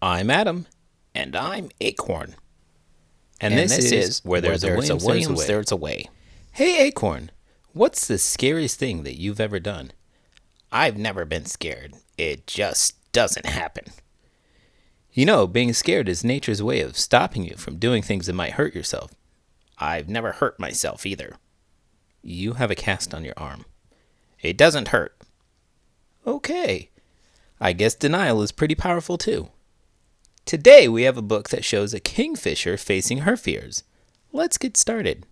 I'm Adam. And I'm Acorn. And this is Where There's a Williams, There's a Way. Hey Acorn, what's the scariest thing that you've ever done? I've never been scared. It just doesn't happen. You know, being scared is nature's way of stopping you from doing things that might hurt yourself. I've never hurt myself either. You have a cast on your arm. It doesn't hurt. Okay. I guess denial is pretty powerful too. Today we have a book that shows a kingfisher facing her fears. Let's get started.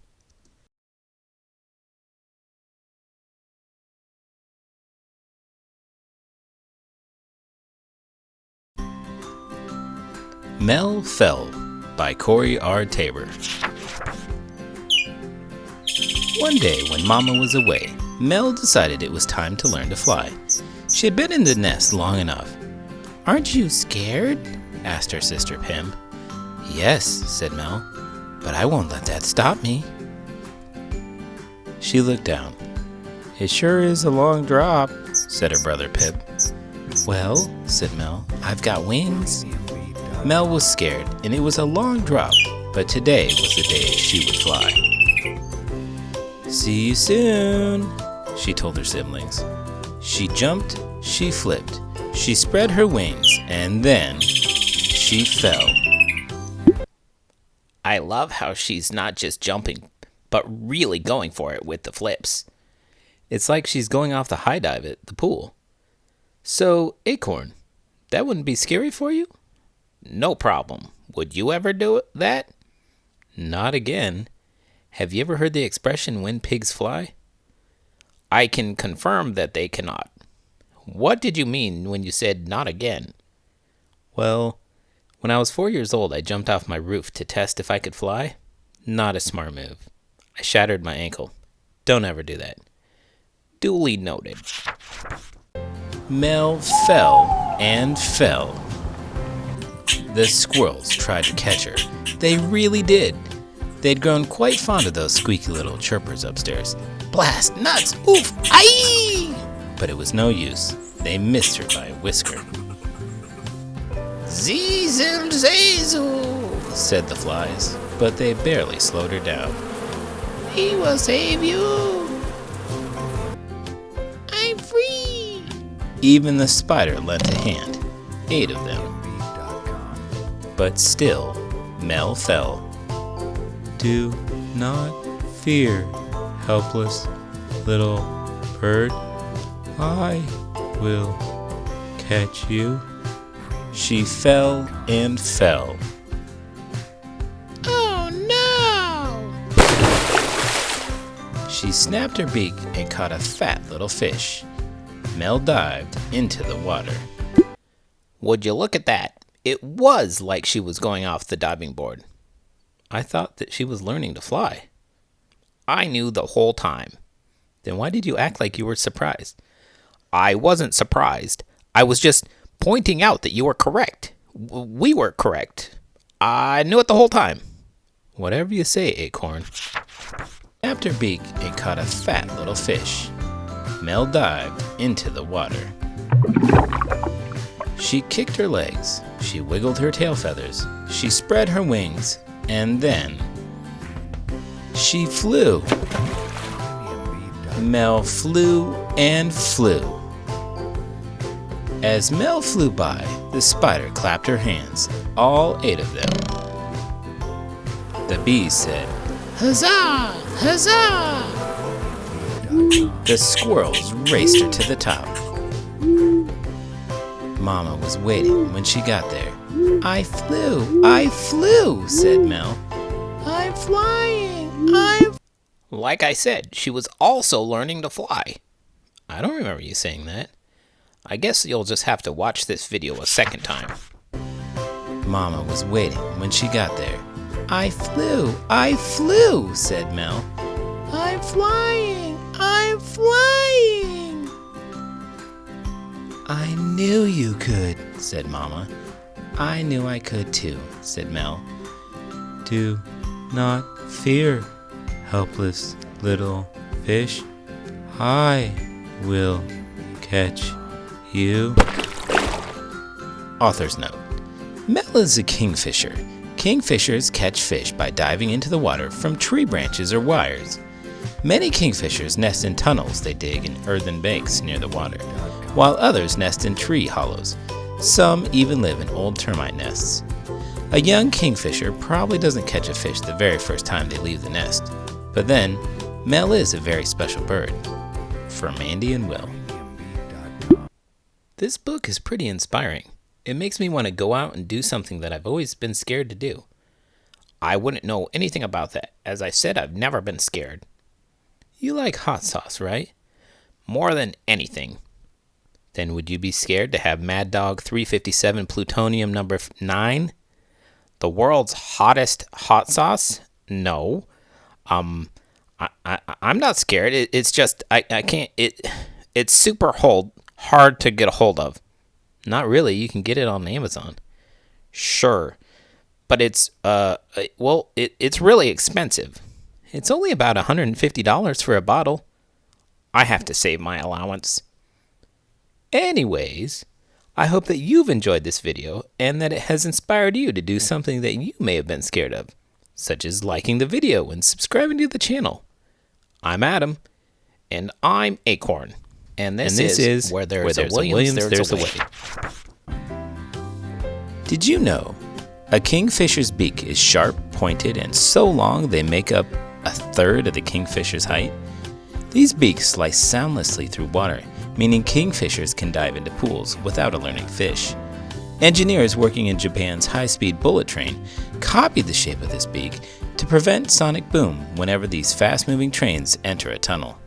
Mel Fell by Corey R. Tabor. One day when Mama was away, Mel decided it was time to learn to fly. She had been in the nest long enough. "Aren't you scared?" asked her sister Pim. "Yes," said Mel, "but I won't let that stop me." She looked down. "It sure is a long drop," said her brother Pip. "Well," said Mel, "I've got wings." Mel was scared, and it was a long drop, but today was the day she would fly. "See you soon," she told her siblings. She jumped, she flipped, she spread her wings, and then she fell. I love how she's not just jumping, but really going for it with the flips. It's like she's going off the high dive at the pool. So, Acorn, that wouldn't be scary for you? No problem. Would you ever do that? Not again. Have you ever heard the expression "when pigs fly"? I can confirm that they cannot. What did you mean when you said not again? Well, when I was 4 years old, I jumped off my roof to test if I could fly. Not a smart move. I shattered my ankle. Don't ever do that. Duly noted. Mel fell and fell. The squirrels tried to catch her. They really did. They'd grown quite fond of those squeaky little chirpers upstairs. Blast, nuts, oof, aye! But it was no use. They missed her by a whisker. Zee-zim zazel, said the flies, but they barely slowed her down. He will save you. I'm free. Even the spider lent a hand. 8 of them. But still, Mel fell. Do not fear, helpless little bird. I will catch you. She fell and fell. Oh no! She snapped her beak and caught a fat little fish. Mel dived into the water. Would you look at that? It was like she was going off the diving board. I thought that she was learning to fly. I knew the whole time. Then why did you act like you were surprised? I wasn't surprised. I was just pointing out that you were correct. We were correct. I knew it the whole time. Whatever you say, Acorn. Snapped her beak and caught a fat little fish. Mel dived into the water. She kicked her legs. She wiggled her tail feathers. She spread her wings. And then she flew. Mel flew and flew. As Mel flew by, the spider clapped her hands, all 8 of them. The bees said, "Huzzah! Huzzah!" The squirrels raced her to the top. Mama was waiting when she got there. I flew, said Mel. I'm flying, Like I said, she was also learning to fly. I don't remember you saying that. I guess you'll just have to watch this video a second time. Mama was waiting when she got there. I flew, said Mel. I'm flying. I knew you could, said Mama. I knew I could too, said Mel. Do not fear, helpless little fish. I will catch you. Author's note. Mel is a kingfisher. Kingfishers catch fish by diving into the water from tree branches or wires. Many kingfishers nest in tunnels they dig in earthen banks near the water, while others nest in tree hollows. Some even live in old termite nests. A young kingfisher probably doesn't catch a fish the very first time they leave the nest. But then, Mel is a very special bird. From Andy and Will. This book is pretty inspiring. It makes me want to go out and do something that I've always been scared to do. I wouldn't know anything about that. As I said, I've never been scared. You like hot sauce, right? More than anything. Then would you be scared to have Mad Dog 357 plutonium number 9? The world's hottest hot sauce? No. I'm not scared. It's just I can't. It's super hard to get a hold of. Not really. You can get it on Amazon. Sure, but it's it's really expensive. It's only about $150 for a bottle. I have to save my allowance. Anyways, I hope that you've enjoyed this video and that it has inspired you to do something that you may have been scared of, such as liking the video and subscribing to the channel. I'm Adam. And I'm Acorn. And this is Where There's a Williams, There's a Way. Did you know a kingfisher's beak is sharp, pointed, and so long they make up a third of the kingfisher's height? These beaks slice soundlessly through water, meaning kingfishers can dive into pools without alerting fish. Engineers working in Japan's high-speed bullet train copied the shape of this beak to prevent sonic boom whenever these fast-moving trains enter a tunnel.